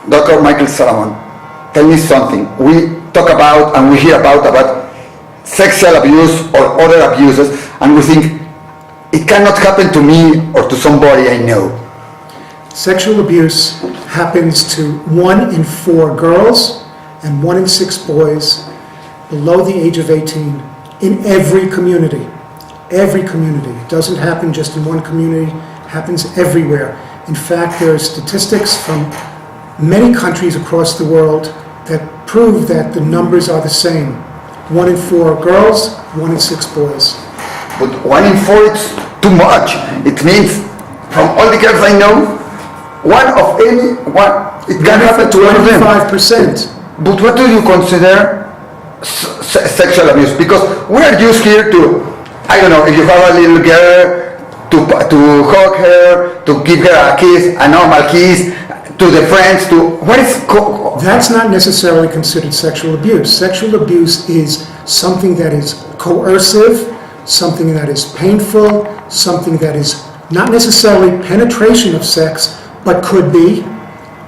Dr. Michael Solomon, tell me something. We talk about and we hear about sexual abuse or other abuses, and we think it cannot happen to me or to somebody I know. Sexual abuse happens to 1 in 4 girls and 1 in 6 boys below the age of 18 in every community. Every community. It doesn't happen just in one community, it happens everywhere. In fact, there are statistics from many countries across the world that prove that the numbers are the same. 1 in 4 girls, 1 in 6 boys. But 1 in 4 is too much. It means from all the girls I know, it can happen to one of them. 25%. But what do you consider sexual abuse? Because we are used here to, I don't know, if you have a little girl, to hug her, to give her a kiss, a normal kiss, to the friends, That's not necessarily considered sexual abuse. Sexual abuse is something that is coercive, something that is painful, something that is not necessarily penetration of sex, but could be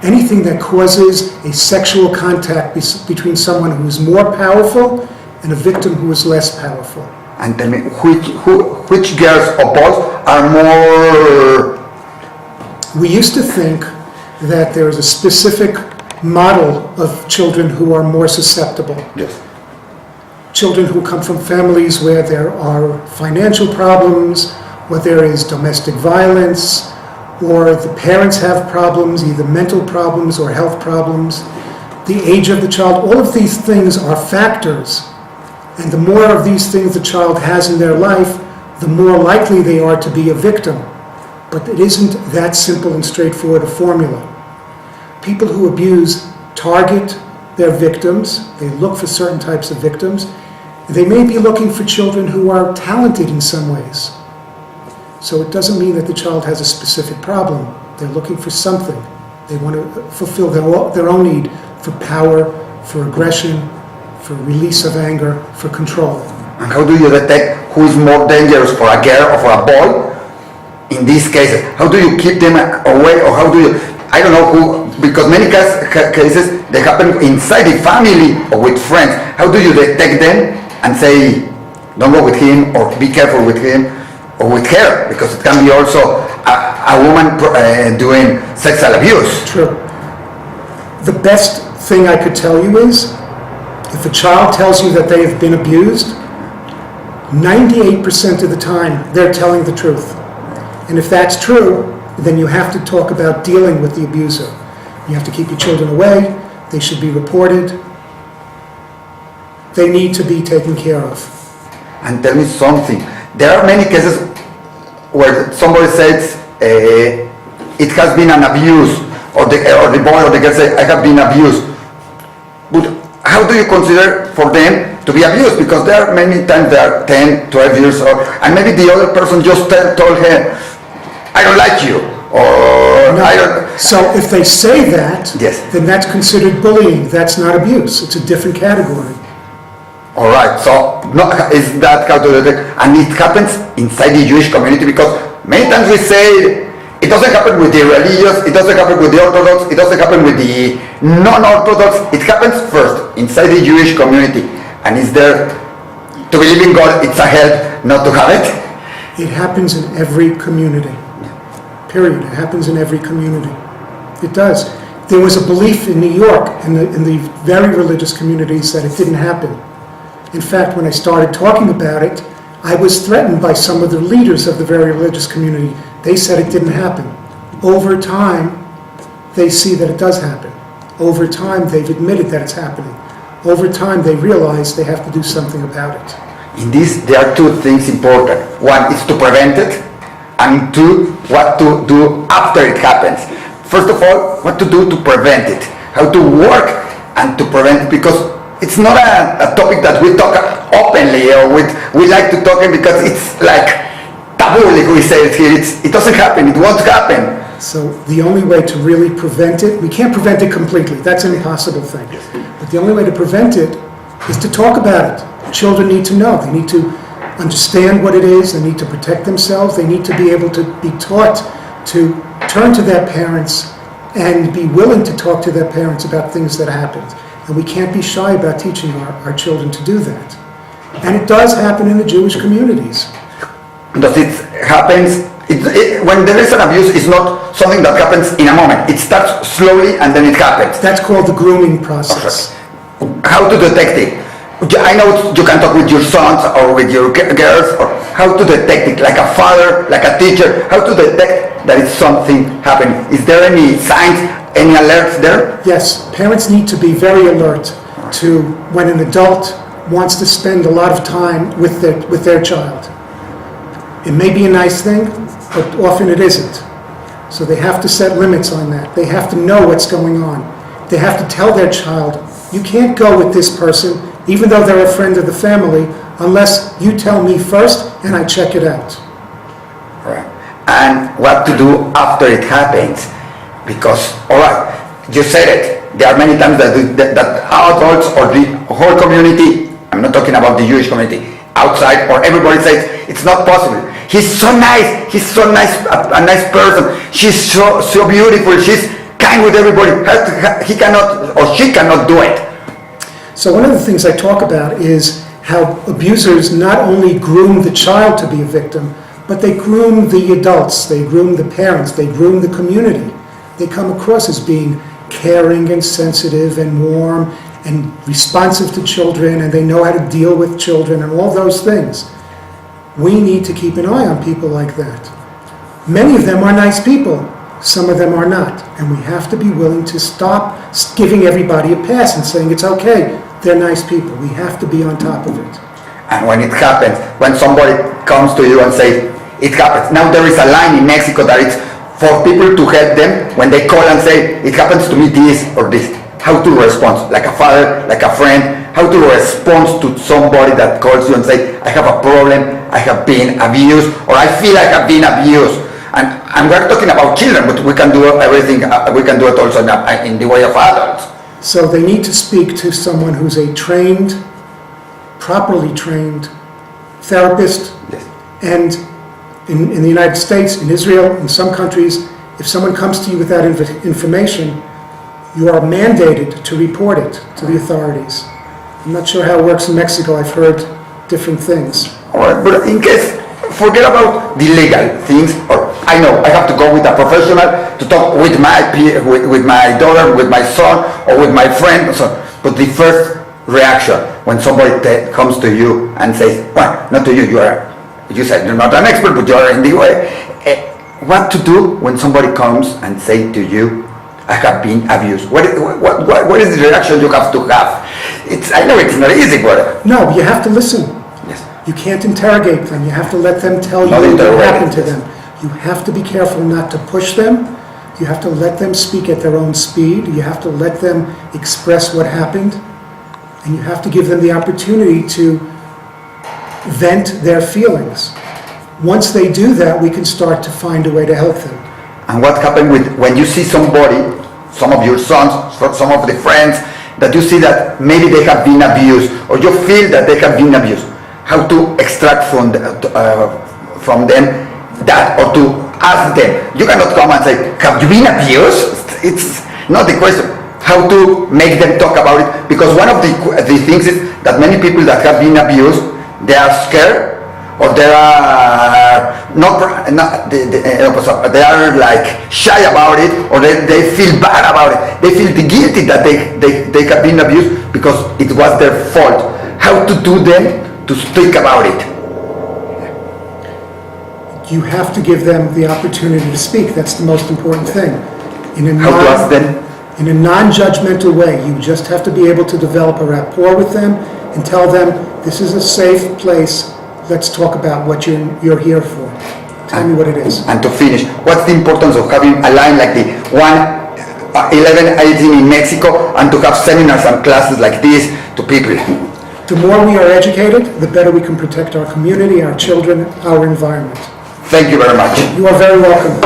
anything that causes a sexual contact between someone who is more powerful and a victim who is less powerful. And tell me, which girls or boys are more... We used to think that there is a specific model of children who are more susceptible. Yes. Children who come from families where there are financial problems, where there is domestic violence, or the parents have problems, either mental problems or health problems, the age of the child. All of these things are factors. And the more of these things the child has in their life, the more likely they are to be a victim. But it isn't that simple and straightforward a formula. People who abuse target their victims. They look for certain types of victims. They may be looking for children who are talented in some ways. So it doesn't mean that the child has a specific problem. They're looking for something. They want to fulfill their own need for power, for aggression, for release of anger, for control. And how do you detect who is more dangerous for a girl or for a boy? In these cases, how do you keep them away, or how do you, I don't know who, because many cases, they happen inside the family or with friends. How do you detect them and say, don't go with him, or be careful with him or with her? Because it can be also a woman doing sexual abuse. True. The best thing I could tell you is, if a child tells you that they have been abused, 98% of the time they're telling the truth. And if that's true, then you have to talk about dealing with the abuser. You have to keep your children away. They should be reported. They need to be taken care of. And tell me something. There are many cases where somebody says it has been an abuse, or the boy or the girl says, I have been abused. But how do you consider for them to be abused? Because there are many times they are 10, 12 years old, and maybe the other person just told her, I don't like you, or no. I don't... So if they say that, yes, then that's considered bullying. That's not abuse. It's a different category. All right, so is that how to detect? And it happens inside the Jewish community, because many times we say it doesn't happen with the religious, it doesn't happen with the Orthodox, it doesn't happen with the non-Orthodox. It happens first inside the Jewish community. And is there, to believe in God, it's a help not to have it? It happens in every community. Period. It happens in every community. It does. There was a belief in New York, in the very religious communities, that it didn't happen. In fact, when I started talking about it, I was threatened by some of the leaders of the very religious community. They said it didn't happen. Over time, they see that it does happen. Over time, they've admitted that it's happening. Over time, they realize they have to do something about it. In this, there are two things important. One is to prevent it, and two, what to do after it happens. First of all, what to do to prevent it, how to work and to prevent it, because it's not a topic that we talk openly, or we like to talk because it's like taboo, like we say it here. It doesn't happen, it won't happen. So the only way to really prevent it, we can't prevent it completely, that's an impossible thing. But the only way to prevent it is to talk about it. Children need to know, they need to understand what it is, they need to protect themselves, they need to be able to be taught to turn to their parents and be willing to talk to their parents about things that happened. And we can't be shy about teaching our children to do that. And it does happen in the Jewish communities. Does it happens, when there is an abuse, it's not something that happens in a moment. It starts slowly and then it happens. That's called the grooming process. How to detect it? I know you can talk with your sons or with your girls, or how to detect it, like a father, like a teacher, how to detect that it's something happening. Is there any signs, any alerts there? Yes, parents need to be very alert to when an adult wants to spend a lot of time with their child. It may be a nice thing, but often it isn't. So they have to set limits on that. They have to know what's going on. They have to tell their child, you can't go with this person, even though they're a friend of the family, unless you tell me first and I check it out. Right. And what to do after it happens? Because, all right, you said it. There are many times that adults or the whole community, I'm not talking about the Jewish community, outside, or everybody says, it's not possible. He's so nice, a nice person. She's so beautiful, she's kind with everybody. He cannot, or she cannot do it. So one of the things I talk about is how abusers not only groom the child to be a victim, but they groom the adults, they groom the parents, they groom the community. They come across as being caring and sensitive and warm and responsive to children, and they know how to deal with children and all those things. We need to keep an eye on people like that. Many of them are nice people, some of them are not, and we have to be willing to stop giving everybody a pass and saying it's okay, they're nice people. We have to be on top of it. And when it happens, when somebody comes to you and says, it happens. Now there is a line in Mexico that it's for people to help them when they call and say, it happens to me this or this. How to respond, like a father, like a friend, how to respond to somebody that calls you and say, I have a problem, I have been abused, or I feel I have been abused. And we're talking about children, but we can do everything, we can do it also in the way of adults. So they need to speak to someone who's a trained, properly trained therapist. Yes. And in the United States, in Israel, in some countries, if someone comes to you with that information, you are mandated to report it to the authorities. I'm not sure how it works in Mexico. I've heard different things. All right, but in case, forget about the legal things, or I know I have to go with a professional to talk with my with my daughter, with my son, or with my friend. So, but the first reaction when somebody comes to you and says, well, not to you, you said you're not an expert, but you're in the way. What to do when somebody comes and say to you, I have been abused? What is the reaction you have to have? I know it's not easy, but... No, you have to listen. Yes. You can't interrogate them. You have to let them tell you what happened to them. You have to be careful not to push them. You have to let them speak at their own speed. You have to let them express what happened. And you have to give them the opportunity to vent their feelings. Once they do that, we can start to find a way to help them. And what happened when you see somebody, some of your sons, some of the friends, that you see that maybe they have been abused, or you feel that they have been abused? How to extract from them that, or to ask them. You cannot come and say, have you been abused? It's not the question. How to make them talk about it, because one of the things is that many people that have been abused, they are scared, or they are they are like shy about it, or they feel bad about it. They feel guilty that they have been abused because it was their fault. How to do them to speak about it? You have to give them the opportunity to speak. That's the most important thing. How to ask them? In a non-judgmental way. You just have to be able to develop a rapport with them and tell them, this is a safe place. Let's talk about what you're here for. Tell me what it is. And to finish, what's the importance of having a line like the 1118 in Mexico, and to have seminars and classes like this to people? The more we are educated, the better we can protect our community, our children, our environment. Thank you very much. You are very welcome.